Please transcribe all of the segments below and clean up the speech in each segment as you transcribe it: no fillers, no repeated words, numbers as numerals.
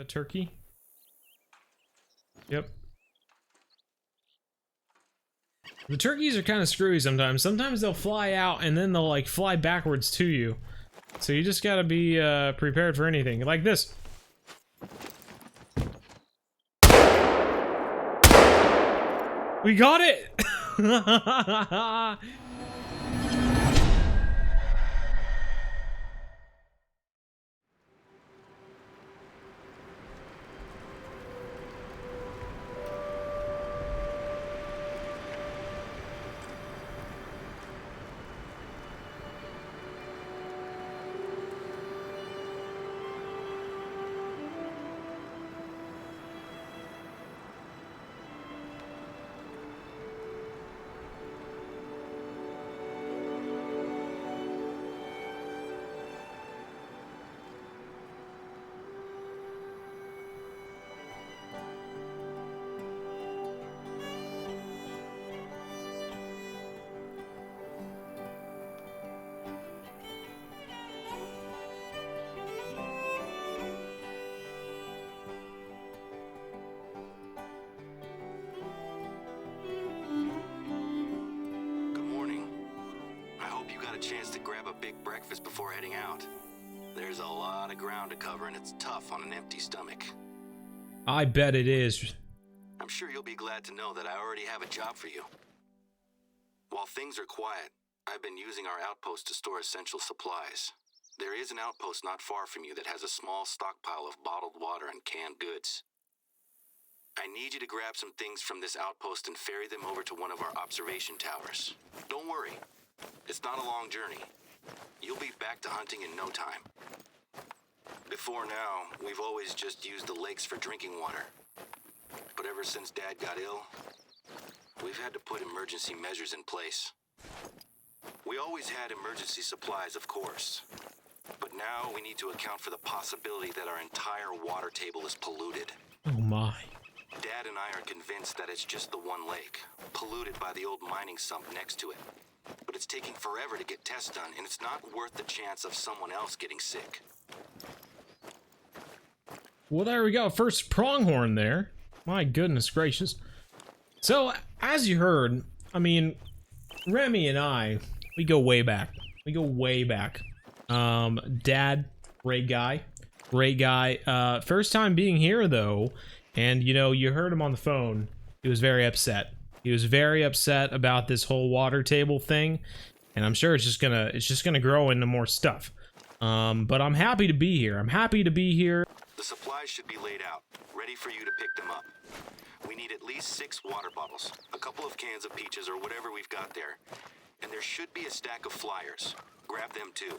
turkey. Yep. The turkeys are kind of screwy sometimes. Sometimes they'll fly out and then they'll like fly backwards to you. So you just gotta be prepared for anything. Like this. We got it! Chance to grab a big breakfast before heading out. There's a lot of ground to cover and it's tough on an empty stomach. I bet it is. I'm sure you'll be glad to know that I already have a job for you. While things are quiet, I've been using our outpost to store essential supplies. There is an outpost not far from you that has a small stockpile of bottled water and canned goods. I need you to grab some things from this outpost and ferry them over to one of our observation towers. Don't worry. It's not a long journey. You'll be back to hunting in no time. Before now, we've always just used the lakes for drinking water. But ever since Dad got ill, we've had to put emergency measures in place. We always had emergency supplies, of course. But now we need to account for the possibility that our entire water table is polluted. Oh my. Dad and I are convinced that it's just the one lake, polluted by the old mining sump next to it. But it's taking forever to get tests done, and it's not worth the chance of someone else getting sick. Well, there we go. First pronghorn there. My goodness gracious. So, as you heard, I mean, Remy and I, we go way back. We go way back. Dad, great guy. Great guy. First time being here, though, and, you know, you heard him on the phone. He was very upset. He was very upset about this whole water table thing, and I'm sure it's just gonna grow into more stuff. But I'm happy to be here. I'm happy to be here. The supplies should be laid out, ready for you to pick them up. We need at least 6 water bottles, a couple of cans of peaches or whatever we've got there. And there should be a stack of flyers. Grab them too.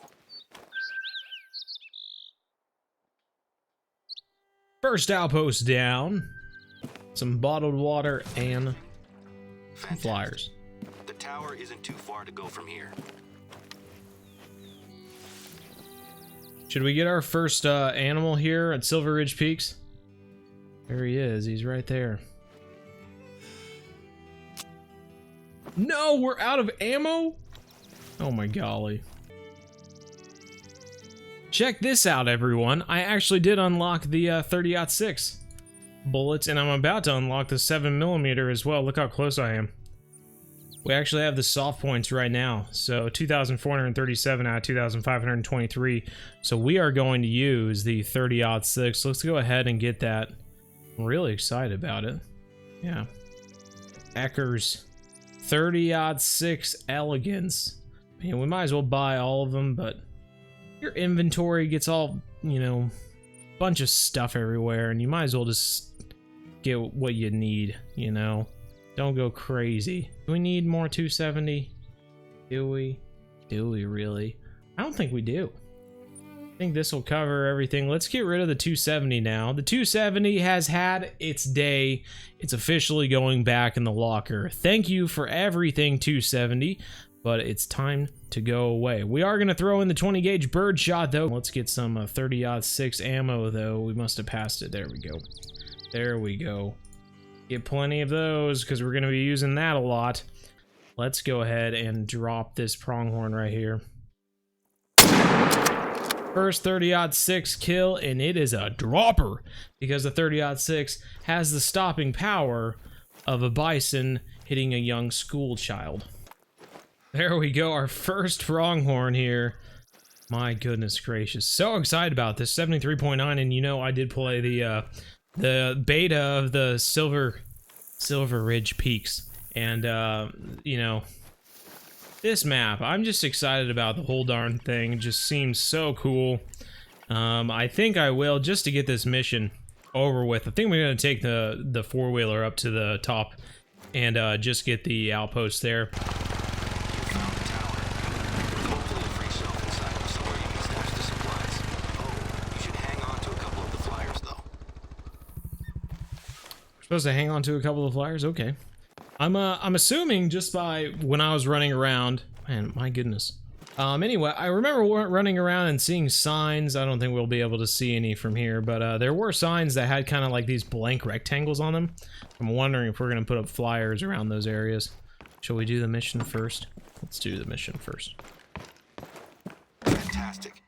First outpost down. Some bottled water and Fantastic. flyers. The tower isn't too far to go from here. Should we get our first animal here at Silver Ridge Peaks? There he is. He's right there. No, we're out of ammo? Oh my golly. Check this out, everyone. I actually did unlock the 30-06 bullets, and I'm about to unlock the 7mm as well. Look how close I am. We actually have the soft points right now. So 2,437 out of 2,523. So we are going to use the 30-06. Let's go ahead and get that. I'm really excited about it. Yeah. Ecker's 30-06 Elegance. Man, we might as well buy all of them, but your inventory gets all, you know, bunch of stuff everywhere, and you might as well just get what you need, you know? Don't go crazy. Do we need more 270? Do we? Do we really? I don't think we do. I think this will cover everything. Let's get rid of the 270 now. The 270 has had its day. It's officially going back in the locker. Thank you for everything, 270, but it's time to go away. We are going to throw in the 20 gauge birdshot, though. Let's get some 30-06 ammo, though. We must have passed it. There we go. There we go. Get plenty of those, because we're going to be using that a lot. Let's go ahead and drop this pronghorn right here. First 30-06 kill, and it is a dropper because the 30-06 has the stopping power of a bison hitting a young school child. There we go, our first pronghorn here. My goodness gracious, so excited about this. 73.9, and you know I did play the beta of the Silver Ridge Peaks, and you know, this map, I'm just excited about the whole darn thing. It just seems so cool. I think I will, just to get this mission over with. I think we're gonna take the four-wheeler up to the top and just get the outpost there. Supposed to hang on to a couple of flyers? Okay. I'm assuming just by when I was running around, man, my goodness. Anyway, I remember running around and seeing signs. I don't think we'll be able to see any from here, but there were signs that had kind of like these blank rectangles on them. I'm wondering if we're gonna put up flyers around those areas. Shall we do the mission first? Let's do the mission first. Fantastic.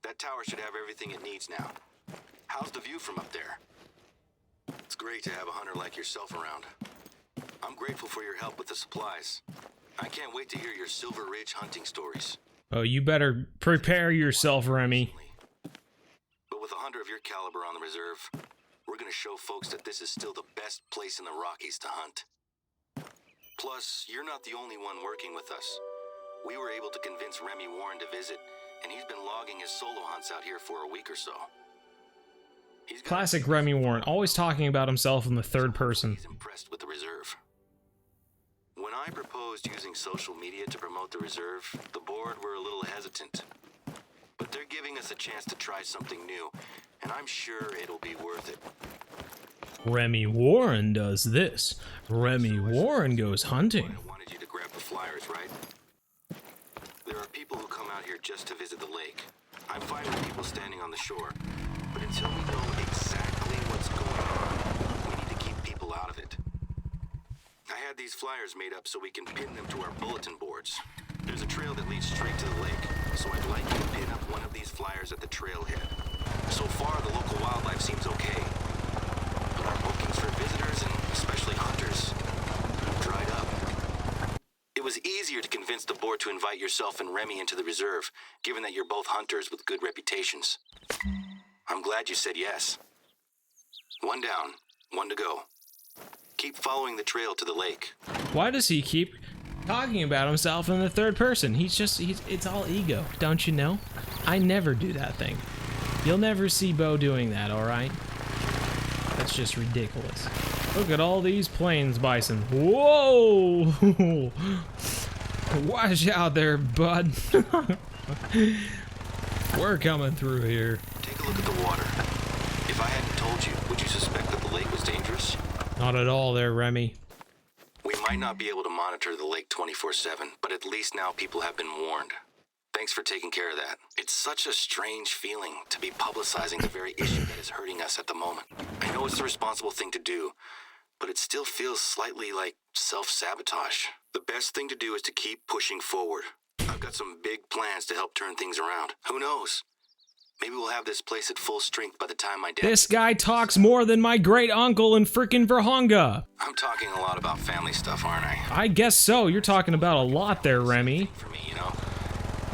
That tower should have everything it needs now. How's the view from up there? It's great to have a hunter like yourself around. I'm grateful for your help with the supplies. I can't wait to hear your Silver Ridge hunting stories. Oh, you better prepare yourself, Remy. But with a hunter of your caliber on the reserve, we're gonna show folks that this is still the best place in the Rockies to hunt. Plus, you're not the only one working with us. We were able to convince Remy Warren to visit, and he's been logging his solo hunts out here for a week or so. Classic Remy Warren, always talking about himself in the third person. He's impressed with the reserve. When I proposed using social media to promote the reserve, the board were a little hesitant. But they're giving us a chance to try something new, and I'm sure it'll be worth it. Remy Warren does this. Remy Warren goes hunting. I wanted you to grab the flyers, right? There are people who come out here just to visit the lake. I'm fine with people standing on the shore, but until we know exactly what's going on, we need to keep people out of it. I had these flyers made up so we can pin them to our bulletin boards. There's a trail that leads straight to the lake, so I'd like you to pin up one of these flyers at the trailhead. So far, the local wildlife seems okay, but our bookings for visitors, and especially hunters, dried up. It was easier to convince the board to invite yourself and Remy into the reserve, given that you're both hunters with good reputations. I'm glad you said yes. One down, one to go. Keep following the trail to the lake. Why does he keep talking about himself in the third person? It's all ego, don't you know? I never do that thing. You'll never see Bo doing that, alright? That's just ridiculous. Look at all these plains bison. Whoa! Watch out there, bud. We're coming through here. Take a look at the water. If I hadn't told you, would you suspect that the lake was dangerous? Not at all there, Remy. We might not be able to monitor the lake 24/7, but at least now people have been warned. Thanks for taking care of that. It's such a strange feeling to be publicizing the very issue that is hurting us at the moment. I know it's the responsible thing to do, but it still feels slightly like self-sabotage. The best thing to do is to keep pushing forward. I've got some big plans to help turn things around. Who knows? Maybe we'll have this place at full strength by the time my dad... This guy talks more than my great uncle in frickin' Verhonga. I'm talking a lot about family stuff, aren't I? I guess so. You're talking about a lot there, Remy. For me, you know?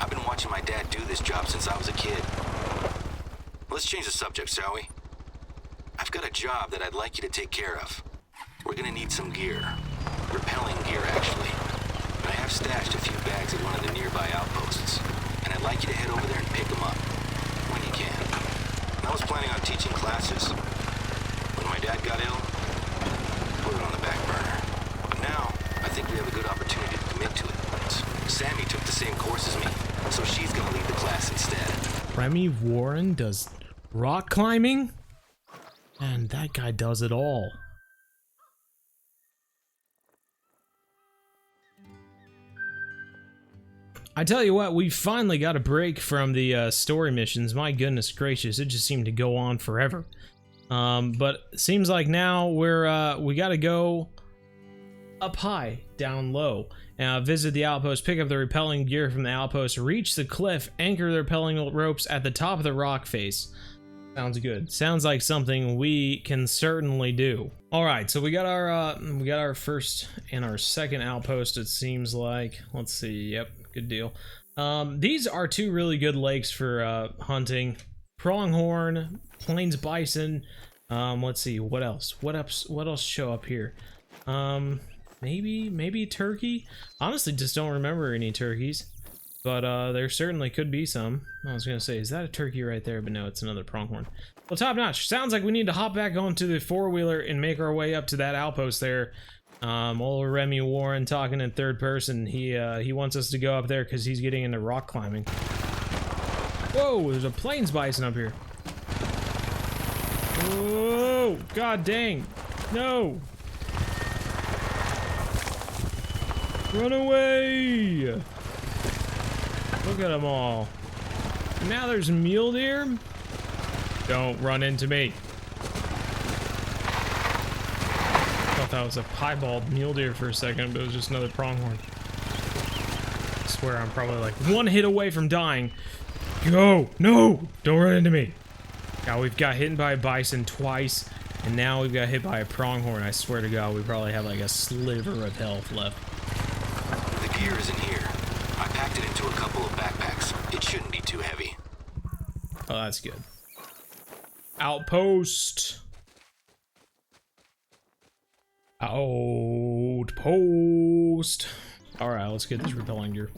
I've been watching my dad do this job since I was a kid. Let's change the subject, shall we? I've got a job that I'd like you to take care of. We're gonna need some gear. Repelling gear, actually. And I have stashed a few bags at one of the nearby outposts. And I'd like you to head over there and pick them up. When you can. I was planning on teaching classes. When my dad got ill, put it on the back burner. But now, I think we have a good opportunity to commit to it. Sammy took the same course as me, so she's gonna lead the class instead. Remy Warren does rock climbing? And that guy does it all. I tell you what, we finally got a break from the story missions. My goodness gracious, it just seemed to go on forever. But it seems like now we gotta go up high, down low. Visit the outpost, pick up the repelling gear from the outpost, reach the cliff, anchor the repelling ropes at the top of the rock face. Sounds good. Sounds like something we can certainly do. All right, so we got our first and our second outpost, it seems like. Let's see. Yep, good deal. These are two really good lakes for hunting. Pronghorn, plains bison. Let's see, what else? What else show up here? Maybe turkey? Honestly, just don't remember any turkeys. But there certainly could be some. I was gonna say, is that a turkey right there? But no, it's another pronghorn. Well, top notch. Sounds like we need to hop back onto the four-wheeler and make our way up to that outpost there. Old Remy Warren talking in third person. He wants us to go up there because he's getting into rock climbing. Whoa, there's a plains bison up here. Whoa, god dang. No. Run away. Look at them all. Now there's mule deer. Don't run into me. Thought that was a piebald mule deer for a second, but it was just another pronghorn. I swear I'm probably like one hit away from dying. Go! No! Don't run into me. Now we've got hit by a bison twice, and now we've got hit by a pronghorn. I swear to God, we probably have like a sliver of health left. The gear is in here. I packed it into a couple of backpacks. It shouldn't be too heavy. Oh, that's good. Outpost. Outpost. Alright, let's get this repelling gear.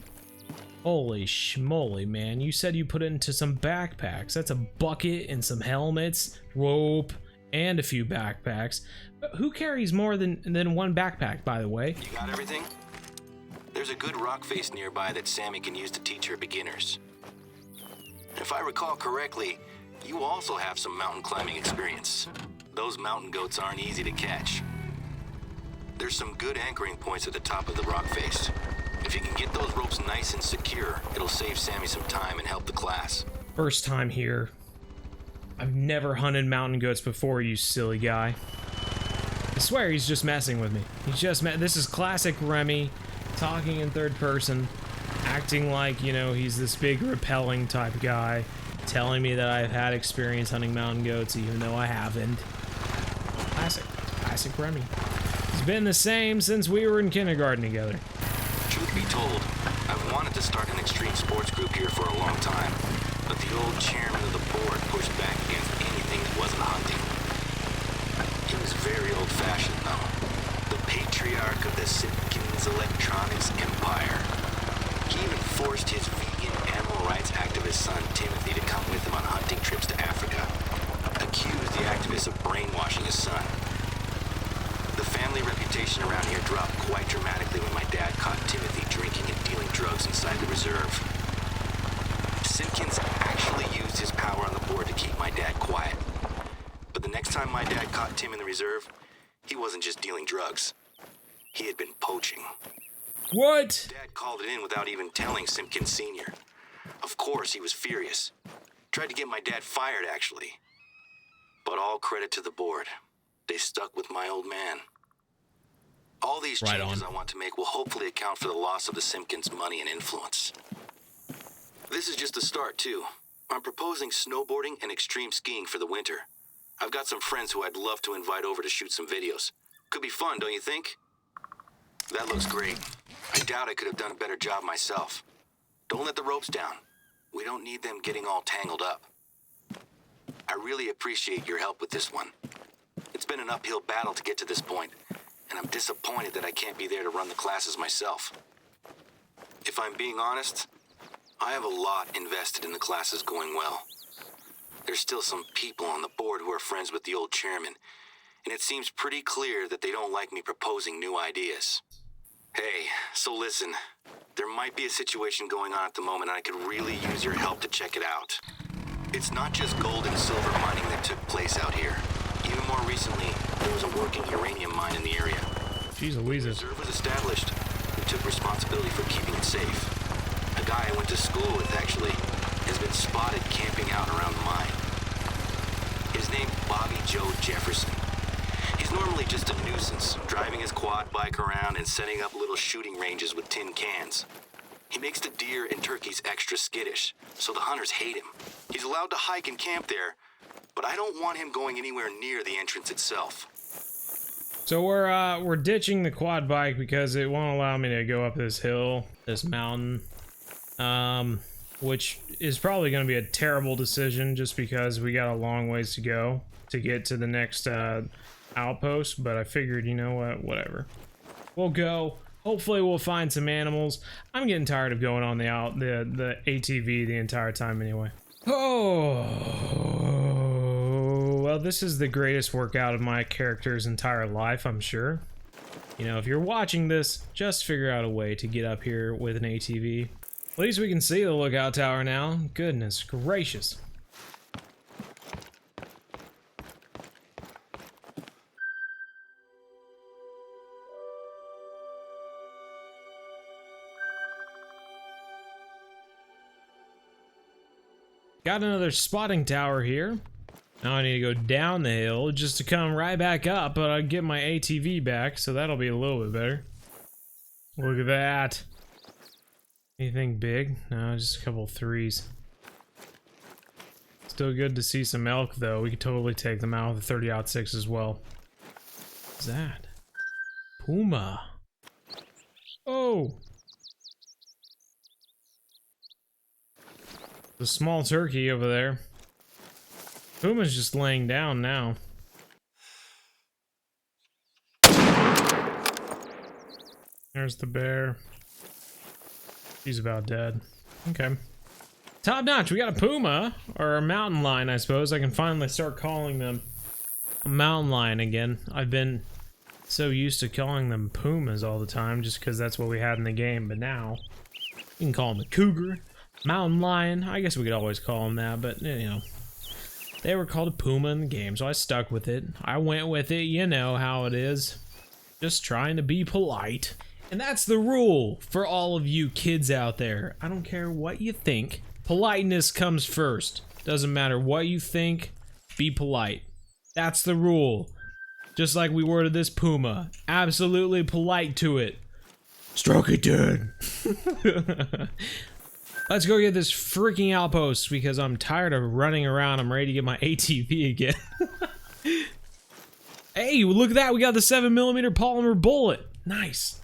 Holy schmoly, man. You said you put it into some backpacks. That's a bucket and some helmets, rope, and a few backpacks. But who carries more than one backpack, by the way? You got everything? There's a good rock face nearby that Sammy can use to teach her beginners. If I recall correctly, you also have some mountain climbing experience. Those mountain goats aren't easy to catch. There's some good anchoring points at the top of the rock face. If you can get those ropes nice and secure, it'll save Sammy some time and help the class. First time here. I've never hunted mountain goats before, you silly guy. I swear he's just messing with me. He's just this is classic Remy, talking in third person, acting like, you know, he's this big repelling type guy, telling me that I've had experience hunting mountain goats even though I haven't. Classic Remy. It's been the same since we were in kindergarten together. Truth be told, I've wanted to start an extreme sports group here for a long time, but the old chairman of the board pushed back against anything that wasn't hunting. He was very old-fashioned, though. The patriarch of the Simpkins Electronics Empire. He even forced his vegan animal rights activist son, Timothy, to come with him on hunting trips to Africa. Accused the activist of brainwashing his son. The family reputation around here dropped quite dramatically when my dad caught Timothy drinking and dealing drugs inside the reserve. Simpkins actually used his power on the board to keep my dad quiet. But the next time my dad caught Tim in the reserve, he wasn't just dealing drugs. He had been poaching. What? Dad called it in without even telling Simpkins Sr. Of course, he was furious. Tried to get my dad fired, actually. But all credit to the board. They stuck with my old man. All these changes I want to make will hopefully account for the loss of the Simpkins' money and influence. This is just the start, too. I'm proposing snowboarding and extreme skiing for the winter. I've got some friends who I'd love to invite over to shoot some videos. Could be fun, don't you think? That looks great. I doubt I could have done a better job myself. Don't let the ropes down. We don't need them getting all tangled up. I really appreciate your help with this one. It's been an uphill battle to get to this point, and I'm disappointed that I can't be there to run the classes myself. If I'm being honest, I have a lot invested in the classes going well. There's still some people on the board who are friends with the old chairman, and it seems pretty clear that they don't like me proposing new ideas. Hey, so listen, there might be a situation going on at the moment, and I could really use your help to check it out. It's not just gold and silver mining that took place out here. Even more recently, there was a working uranium mine in the area. Jeez Louise. The reserve was established. We took responsibility for keeping it safe. A guy I went to school with, actually, has been spotted camping out around the mine. His name's Bobby Joe Jefferson. He's normally just a nuisance, driving his quad bike around and setting up little shooting ranges with tin cans. He makes the deer and turkeys extra skittish, so the hunters hate him. He's allowed to hike and camp there, but I don't want him going anywhere near the entrance itself. So we're ditching the quad bike because it won't allow me to go up this hill, this mountain, which is probably going to be a terrible decision just because we got a long ways to go to get to the next outpost. But I figured, you know what, whatever. We'll go. Hopefully we'll find some animals. I'm getting tired of going on the ATV the entire time anyway. Oh, well, this is the greatest workout of my character's entire life, I'm sure. You know, if you're watching this, just figure out a way to get up here with an ATV. At least we can see the lookout tower now. Goodness gracious. Got another spotting tower here. Now I need to go down the hill just to come right back up, but I get my ATV back, so that'll be a little bit better. Look at that. Anything big? No, just a couple of threes. Still good to see some elk, though. We could totally take them out with the 30-06 as well. What's that? Puma. Oh! The small turkey over there. Puma's just laying down now. There's the bear. He's about dead. Okay. Top notch, we got a puma, or a mountain lion, I suppose. I can finally start calling them a mountain lion again. I've been so used to calling them pumas all the time, just because that's what we had in the game, but now you can call them a cougar. Mountain lion, I guess we could always call them that, but you know, they were called a puma in the game, so I stuck with it. I went with it, you know how it is. Just trying to be polite. And that's the rule for all of you kids out there. I don't care what you think. Politeness comes first. Doesn't matter what you think, be polite. That's the rule. Just like we were to this puma. Absolutely polite to it. Stroke it, dude. Let's go get this freaking outpost because I'm tired of running around. I'm ready to get my ATV again. Hey, look at that. We got the 7mm polymer bullet. Nice.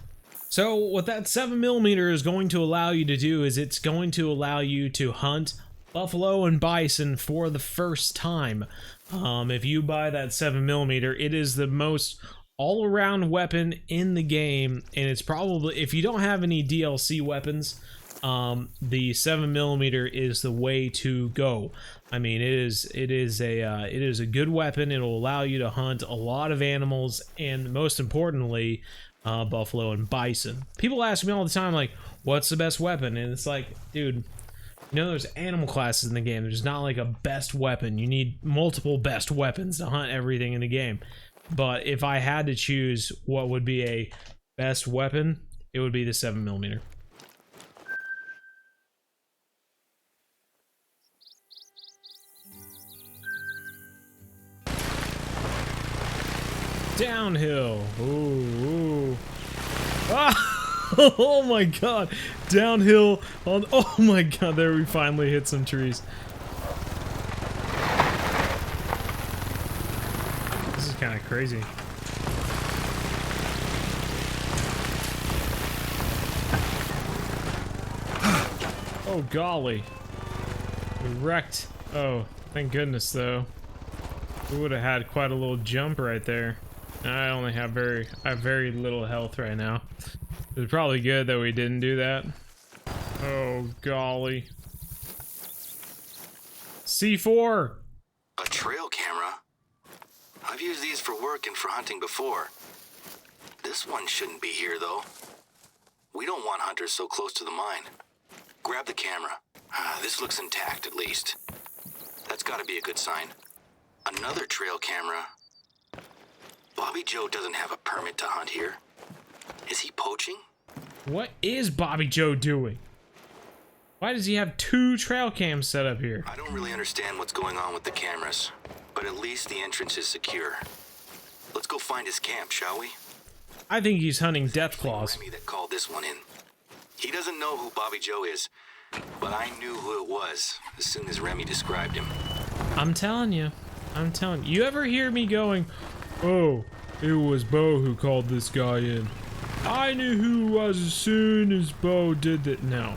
So what that 7mm is going to allow you to do is it's going to allow you to hunt buffalo and bison for the first time. If you buy that 7mm, it is the most all-around weapon in the game, and it's probably, if you don't have any DLC weapons, the 7mm is the way to go. I mean, it is a good weapon. It'll allow you to hunt a lot of animals, and most importantly, buffalo and bison. People ask me all the time, like, what's the best weapon? And it's like, dude, you know, there's animal classes in the game. There's not like a best weapon. You need multiple best weapons to hunt everything in the game. But if I had to choose what would be a best weapon, it would be the 7mm. Downhill. Ooh, ooh. Ah! Oh my god. Downhill on. Oh my god, there we finally hit some trees. This is kind of crazy. Oh golly. We wrecked. Oh, thank goodness though. We would have had quite a little jump right there. I only have very little health right now. It was probably good that we didn't do that. Oh golly. C4! A trail camera? I've used these for work and for hunting before. This one shouldn't be here though. We don't want hunters so close to the mine. Grab the camera. This looks intact at least. That's gotta be a good sign. Another trail camera. Bobby Joe doesn't have a permit to hunt here. Is he poaching? What is Bobby Joe doing? Why does he have 2 trail cams set up here? I don't really understand what's going on with the cameras, but at least the entrance is secure. Let's go go find his camp, shall we? I think he's hunting death claws. Remy that called this one in. He doesn't know who Bobby Joe is, but I knew who it was as soon as Remy described him. I'm telling you. You ever hear me going, oh, it was Bo who called this guy in. I knew who it was as soon as Bo did that. No,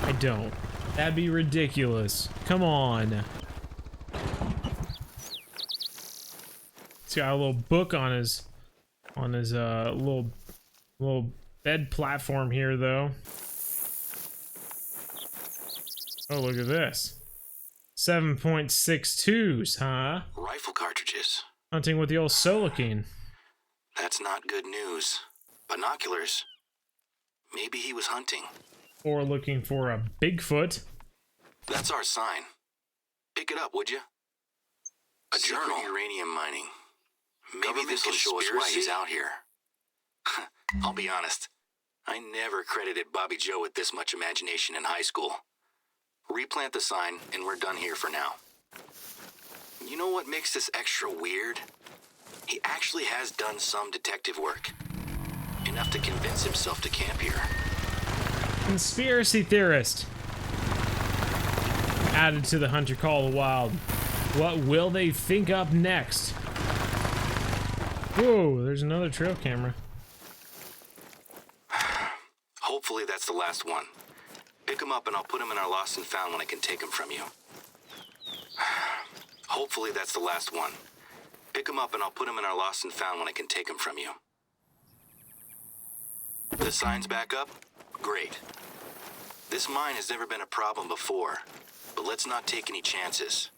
I don't. That'd be ridiculous. Come on. He's got a little book on his little bed platform here, though. Oh, look at this. 7.62s, huh? Rifle cartridges. Hunting with the old Solokine. That's not good news. Binoculars. Maybe he was hunting. Or looking for a Bigfoot. That's our sign. Pick it up, would you? A journal. Uranium mining. Maybe this will show us why he's out here. I'll be honest. I never credited Bobby Joe with this much imagination in high school. Replant the sign, and we're done here for now. You know what makes this extra weird? He actually has done some detective work. Enough to convince himself to camp here. Conspiracy theorist. Added to the Hunter Call of the Wild. What will they think up next? Whoa, there's another trail camera. Hopefully that's the last one. Pick him up and I'll put him in our lost and found when I can take him from you. Hopefully that's the last one. Pick him up and I'll put him in our lost and found when I can take him from you. The sign's back up? Great. This mine has never been a problem before, but let's not take any chances.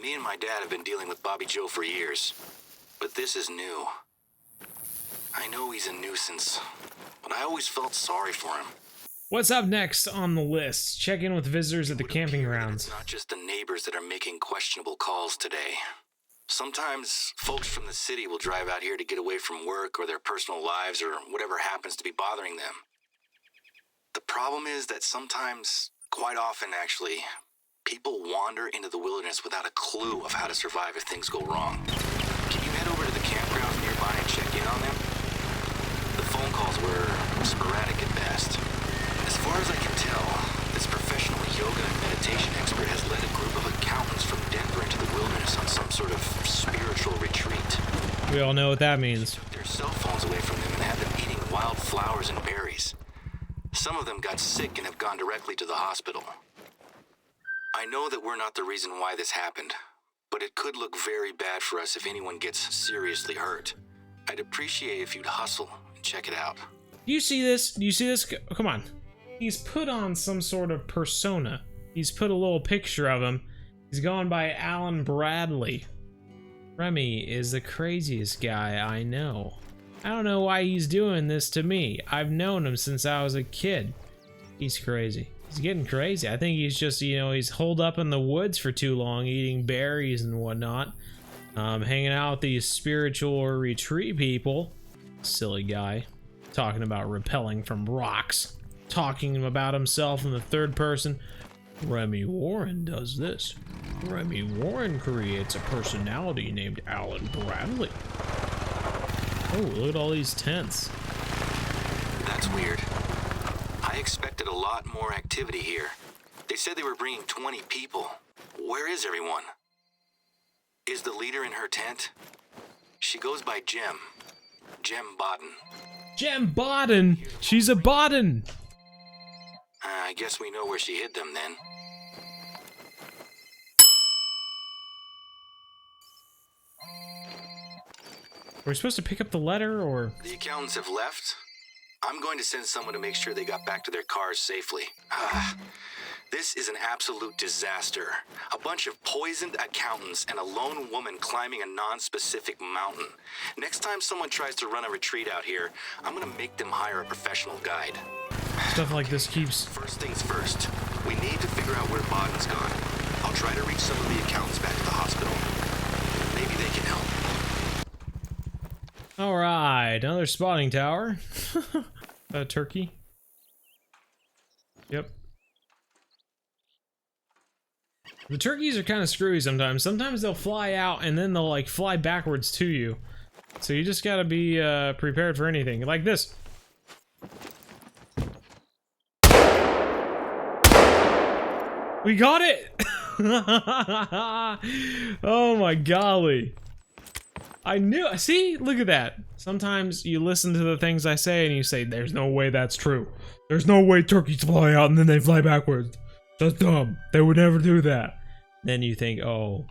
Me and my dad have been dealing with Bobby Joe for years, but this is new. I know he's a nuisance, but I always felt sorry for him. What's up next on the list? Check in with visitors at the camping grounds. It's not just the neighbors that are making questionable calls today. Sometimes folks from the city will drive out here to get away from work or their personal lives or whatever happens to be bothering them. The problem is that sometimes, quite often actually, people wander into the wilderness without a clue of how to survive if things go wrong. Can you head over to the campgrounds nearby and check in on them? The phone calls were sporadic at best. As far as I can tell, this professional yoga and meditation expert has led a group of accountants from Denver into the wilderness on some sort of spiritual retreat. We all know what that means. They took their cell phones away from them and had them eating wild flowers and berries. Some of them got sick and have gone directly to the hospital. I know that we're not the reason why this happened, but it could look very bad for us if anyone gets seriously hurt. I'd appreciate if you'd hustle and check it out. Do you see this? Do you see this? Oh, come on. He's put on some sort of persona. He's put a little picture of him. He's going by Alan Bradley. Remy is the craziest guy I know. I don't know why he's doing this to me. I've known him since I was a kid. He's crazy. He's getting crazy. I think he's just, you know, he's holed up in the woods for too long, eating berries and whatnot. Hanging out with these spiritual retreat people. Silly guy. Talking about repelling from rocks. Talking about himself in the third person. Remy Warren does this. Remy Warren creates a personality named Alan Bradley. Oh, look at all these tents. That's weird. I expected a lot more activity here. They said they were bringing 20 people. Where is everyone? Is the leader in her tent? She goes by Jem. Jem Bodden. Jem Bodden! She's a Bodden! I guess we know where she hid them then. Are we supposed to pick up the letter, or...? The accountants have left. I'm going to send someone to make sure they got back to their cars safely. This is an absolute disaster. A bunch of poisoned accountants and a lone woman climbing a non-specific mountain. Next time someone tries to run a retreat out here, I'm gonna make them hire a professional guide. Stuff like this keeps... First things first, we need to figure out where Bodden's gone. I'll try to reach some of the accountants back at the hospital. Maybe they can help. Alright, another spotting tower. A turkey. Yep. The turkeys are kind of screwy sometimes. Sometimes they'll fly out and then they'll like fly backwards to you. So you just gotta be prepared for anything. Like this. We got it! Oh my golly. I knew. See? Look at that. Sometimes you listen to the things I say and you say, there's no way that's true. There's no way turkeys fly out and then they fly backwards. That's dumb. They would never do that. Then you think, oh,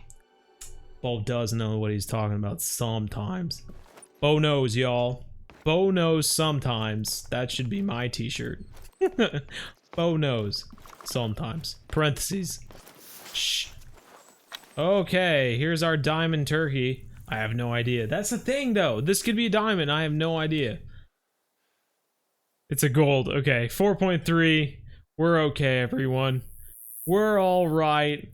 Bo does know what he's talking about sometimes. Bo knows, y'all. Bo knows sometimes. That should be my t-shirt. Bo knows sometimes. Parentheses. Shh. Okay, here's our diamond turkey. I have no idea. That's the thing, though. This could be a diamond. I have no idea. It's a gold. Okay, 4.3. We're okay, everyone. We're all right.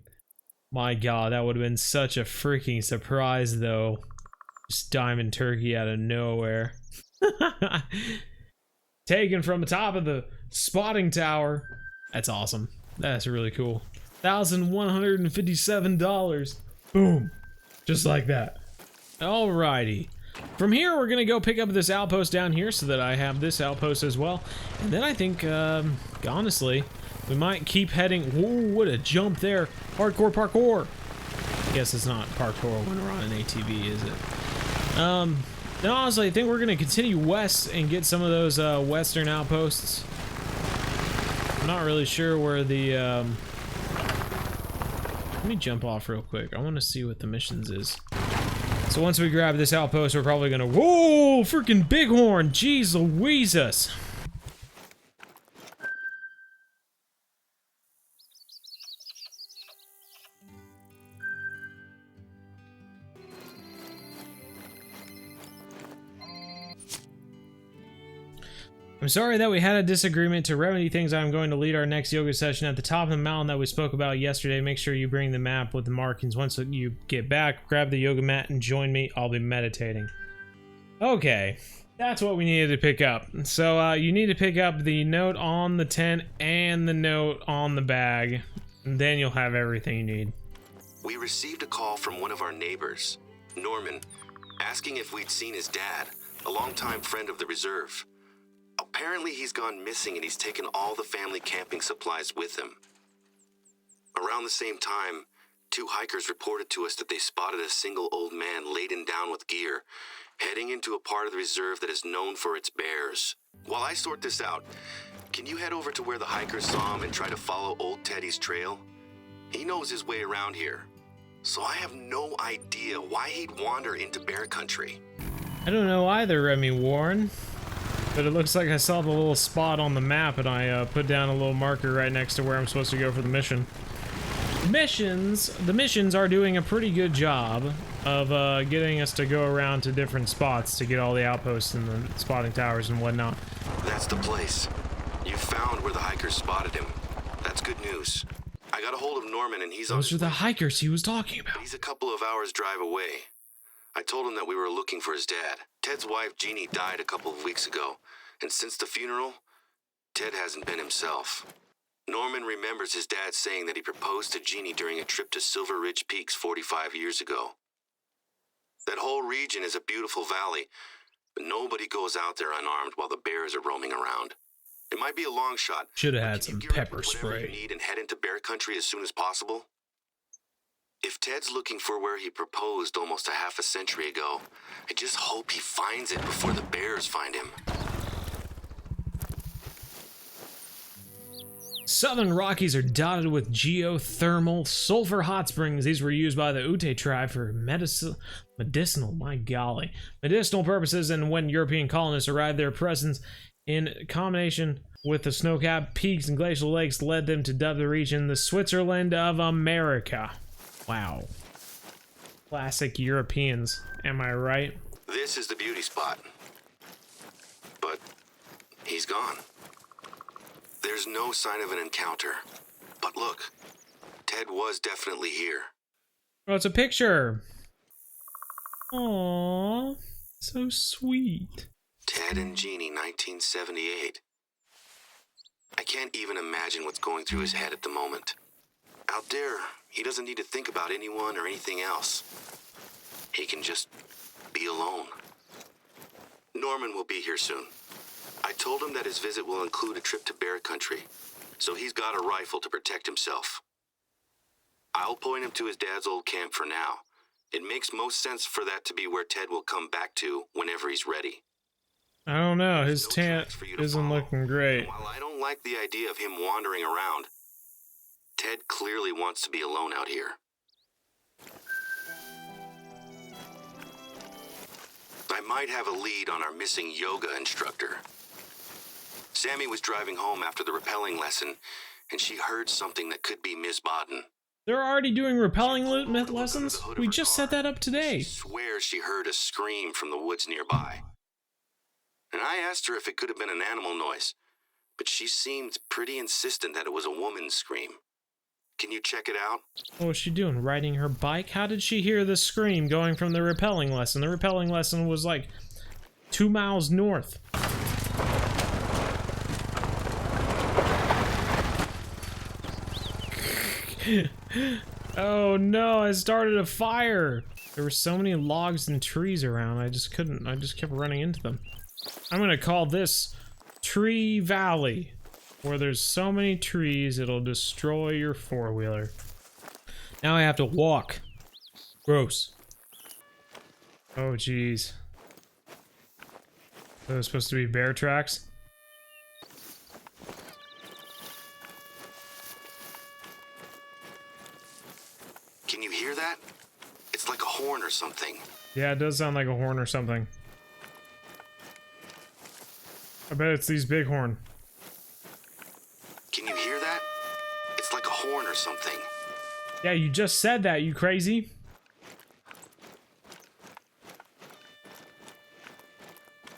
My God, that would have been such a freaking surprise, though. Just diamond turkey out of nowhere. Taken from the top of the spotting tower. That's awesome. That's really cool. $1,157. Boom. Just like that. Alrighty. From here, we're gonna go pick up this outpost down here so that I have this outpost as well. And then I think, honestly, we might keep heading. Whoa, what a jump there. Hardcore parkour. I guess it's not parkour when we're on an ATV, is it? Then honestly, I think we're gonna continue west and get some of those, western outposts. I'm not really sure where the, let me jump off real quick. I want to see what the missions is. So once we grab this outpost, we're probably gonna... Whoa! Freaking bighorn! Jeez Louises! I'm sorry that we had a disagreement. To remedy things, I'm going to lead our next yoga session at the top of the mountain that we spoke about yesterday. Make sure you bring the map with the markings. Once you get back, grab the yoga mat and join me. I'll be meditating. Okay, that's what we needed to pick up. So you need to pick up the note on the tent and the note on the bag. And then you'll have everything you need. We received a call from one of our neighbors, Norman, asking if we'd seen his dad, a longtime friend of the reserve. Apparently he's gone missing and he's taken all the family camping supplies with him. Around the same time, 2 hikers reported to us that they spotted a single old man laden down with gear, heading into a part of the reserve that is known for its bears. While I sort this out, can you head over to where the hikers saw him and try to follow old Teddy's trail? He knows his way around here, so I have no idea why he'd wander into bear country. I don't know either, Remy Warren. But it looks like I saw the little spot on the map and I put down a little marker right next to where I'm supposed to go for the mission. The missions are doing a pretty good job of getting us to go around to different spots to get all the outposts and the spotting towers and whatnot. That's the place. You found where the hikers spotted him. That's good news. I got a hold of Norman and he's on... Those are the hikers he was talking about. He's a couple of hours drive away. I told him that we were looking for his dad. Ted's wife, Jeannie, died a couple of weeks ago, and since the funeral, Ted hasn't been himself. Norman remembers his dad saying that he proposed to Jeannie during a trip to Silver Ridge Peaks 45 years ago. That whole region is a beautiful valley, but nobody goes out there unarmed while the bears are roaming around. It might be a long shot. Should have had some pepper spray. You need and head into bear country as soon as possible. If Ted's looking for where he proposed almost a half a century ago, I just hope he finds it before the bears find him. Southern Rockies are dotted with geothermal sulfur hot springs. These were used by the Ute tribe for medicinal purposes, and when European colonists arrived, their presence in combination with the snow-capped peaks and glacial lakes led them to dub the region the Switzerland of America. Wow. Classic Europeans, am I right? This is the beauty spot. But he's gone. There's no sign of an encounter. But look, Ted was definitely here. Oh, it's a picture. Aww, so sweet. Ted and Jeannie, 1978. I can't even imagine what's going through his head at the moment. Out there, he doesn't need to think about anyone or anything else. He can just be alone. Norman will be here soon. I told him that his visit will include a trip to bear country, so he's got a rifle to protect himself. I'll point him to his dad's old camp for now. It makes most sense for that to be where Ted will come back to whenever he's ready. I don't know, his No tent tracks for you to isn't follow. looking great. While I don't like the idea of him wandering around, Ted clearly wants to be alone out here. I might have a lead on our missing yoga instructor. Sammy was driving home after the rappelling lesson, and she heard something that could be Miss Bodden. They're already doing rappelling Looked lessons? under the hood of We her just car. set that up today. She swears she heard a scream from the woods nearby. And I asked her if it could have been an animal noise, but she seemed pretty insistent that it was a woman's scream. Can you check it out? What was she doing? Riding her bike? How did she hear the scream going from the rappelling lesson? The rappelling lesson was like 2 miles north. Oh no, I started a fire. There were so many logs and trees around, I just kept running into them. I'm gonna call this Tree Valley, where there's so many trees it'll destroy your four-wheeler. Now I have to walk. Gross. Oh jeez. Those supposed to be bear tracks? Can you hear that? It's like a horn or something. Yeah, it does sound like a horn or something. I bet it's these bighorn. Can you hear that? It's like a horn or something. Yeah, you just said that, you crazy.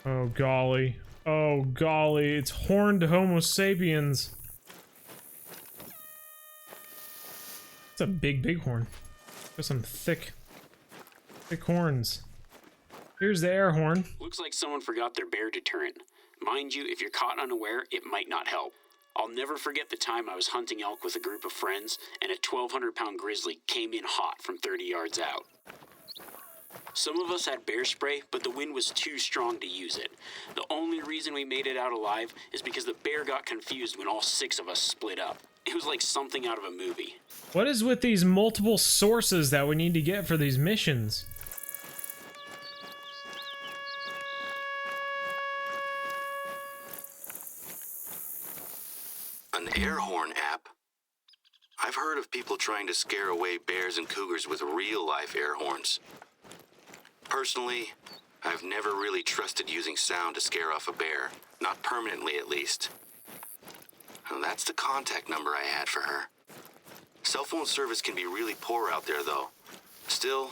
Oh golly. Oh golly, it's horned Homo sapiens. It's a big bighorn. Got some thick horns. Here's the air horn. Looks like someone forgot their bear deterrent. Mind you, if you're caught unaware, it might not help. I'll never forget the time I was hunting elk with a group of friends, and a 1,200-pound grizzly came in hot from 30 yards out. Some of us had bear spray, but the wind was too strong to use it. The only reason we made it out alive is because the bear got confused when all 6 of us split up. It was like something out of a movie. What is with these multiple sources that we need to get for these missions? An air horn app? I've heard of people trying to scare away bears and cougars with real-life air horns. Personally, I've never really trusted using sound to scare off a bear. Not permanently, at least. Well, that's the contact number I had for her. Cell phone service can be really poor out there, though. Still,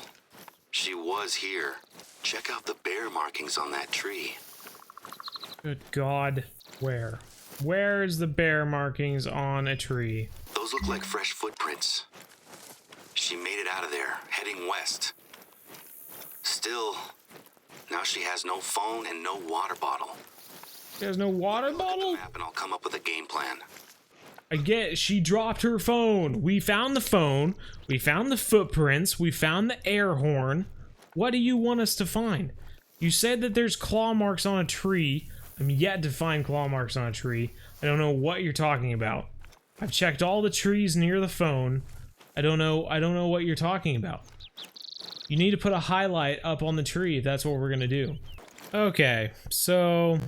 she was here. Check out the bear markings on that tree. Good God. Where? Where is the bear markings on a tree? Those look like fresh footprints. She made it out of there, heading west. Still, now she has no phone and no water bottle. She has no water Look at bottle? the map and I'll come up with a game plan. I get she dropped her phone. We found the phone. We found the footprints. We found the air horn. What do you want us to find? You said that there's claw marks on a tree. I'm yet to find claw marks on a tree. I don't know what you're talking about. I've checked all the trees near the phone. I don't know what you're talking about. You need to put a highlight up on the tree if that's what we're gonna do. Okay, so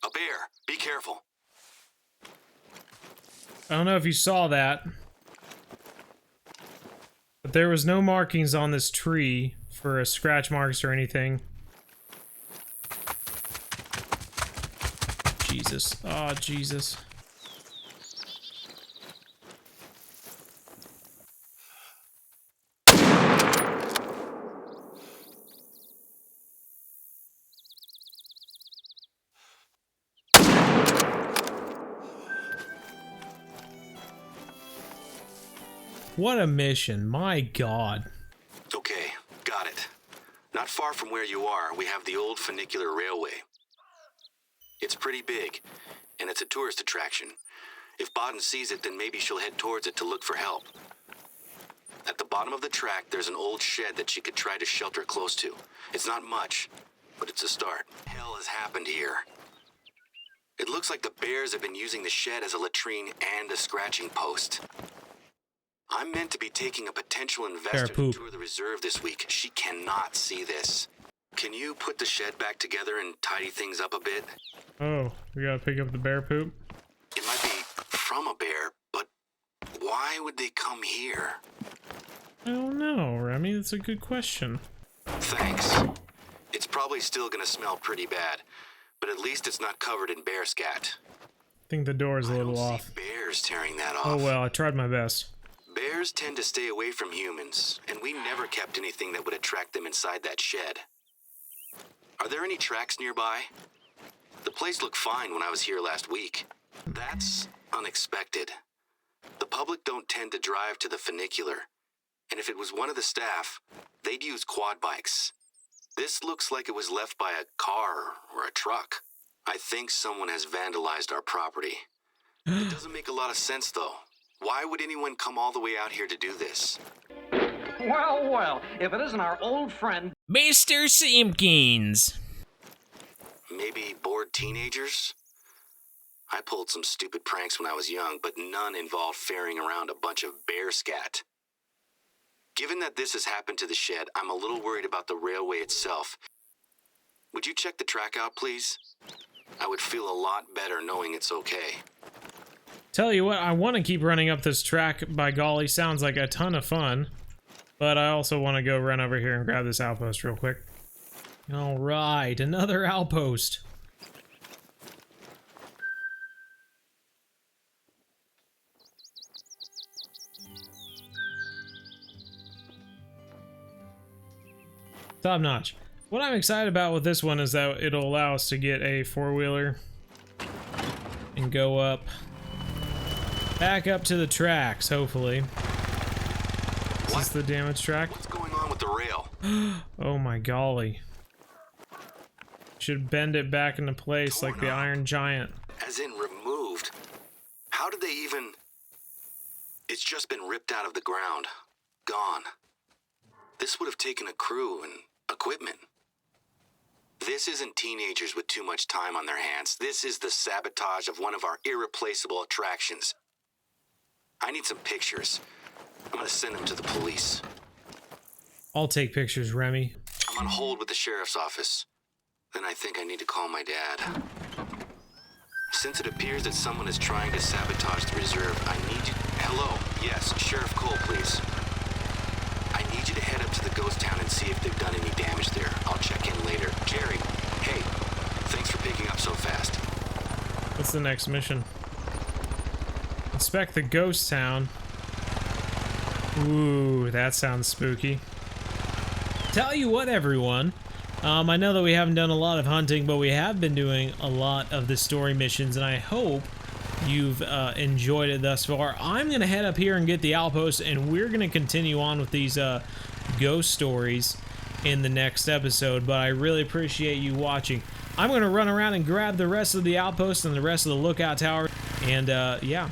A bear. Be careful. I don't know if you saw that, but there was no markings on this tree for scratch marks or anything. Jesus. Oh, Jesus. What a mission, my God. Okay, got it. Not far from where you are, we have the old funicular railway. It's pretty big, and it's a tourist attraction. If Bodden sees it, then maybe she'll head towards it to look for help. At the bottom of the track, there's an old shed that she could try to shelter close to. It's not much, but it's a start. Hell has happened here. It looks like the bears have been using the shed as a latrine and a scratching post. I'm meant to be taking a potential investor to tour the reserve this week. She cannot see this. Can you put the shed back together and tidy things up a bit? Oh, we gotta pick up the bear poop? It might be from a bear, but why would they come here? I don't know, Remy. That's a good question. Thanks. It's probably still gonna smell pretty bad, but at least it's not covered in bear scat. I think the door is a little I don't off. see bears tearing that off. Oh well, I tried my best. Bears tend to stay away from humans, and we never kept anything that would attract them inside that shed. Are there any tracks nearby? The place looked fine when I was here last week. That's unexpected. The public don't tend to drive to the funicular, and if it was one of the staff, they'd use quad bikes. This looks like it was left by a car or a truck. I think someone has vandalized our property. It doesn't make a lot of sense, though. Why would anyone come all the way out here to do this? Well, well, if it isn't our old friend, Mr. Simpkins. Maybe bored teenagers? I pulled some stupid pranks when I was young, but none involved ferrying around a bunch of bear scat. Given that this has happened to the shed, I'm a little worried about the railway itself. Would you check the track out, please? I would feel a lot better knowing it's okay. Tell you what, I want to keep running up this track. By golly, sounds like a ton of fun. But I also want to go run over here and grab this outpost real quick. Alright, another outpost. Top notch. What I'm excited about with this one is that it'll allow us to get a four-wheeler and go up, back up to the tracks, hopefully. Is this the damaged track? What's going on with the rail? Oh my golly. Should bend it back into place like the Iron Giant. As in removed? How did they even... It's just been ripped out of the ground. Gone. This would have taken a crew and equipment. This isn't teenagers with too much time on their hands. This is the sabotage of one of our irreplaceable attractions. I need some pictures. I'm gonna send them to the police. I'll take pictures, Remy. I'm on hold with the sheriff's office. Then I think I need to call my dad. Since it appears that someone is trying to sabotage the reserve, I need you... Hello? Yes, Sheriff Cole, please. I need you to head up to the ghost town and see if they've done any damage there. I'll check in later. Jerry, hey, thanks for picking up so fast. What's the next mission? Inspect the ghost town. Ooh, that sounds spooky. Tell you what, everyone. I know that we haven't done a lot of hunting, but we have been doing a lot of the story missions, and I hope you've enjoyed it thus far. I'm going to head up here and get the outpost, and we're going to continue on with these ghost stories in the next episode, but I really appreciate you watching. I'm going to run around and grab the rest of the outpost and the rest of the lookout tower, and yeah,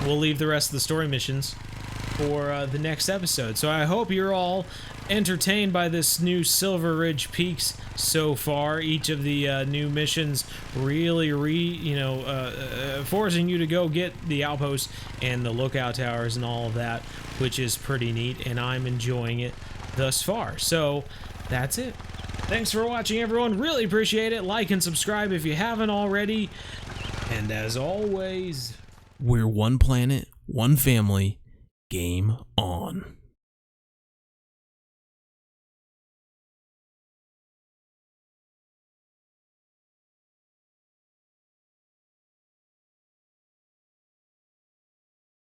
we'll leave the rest of the story missions for the next episode. So I hope you're all entertained by this new Silver Ridge Peaks so far. Each of the new missions really forcing you to go get the outpost and the lookout towers and all of that, which is pretty neat, and I'm enjoying it thus far. So that's it. Thanks for watching, everyone. Really appreciate it. Like and subscribe if you haven't already. And as always, we're one planet, one family. Game on.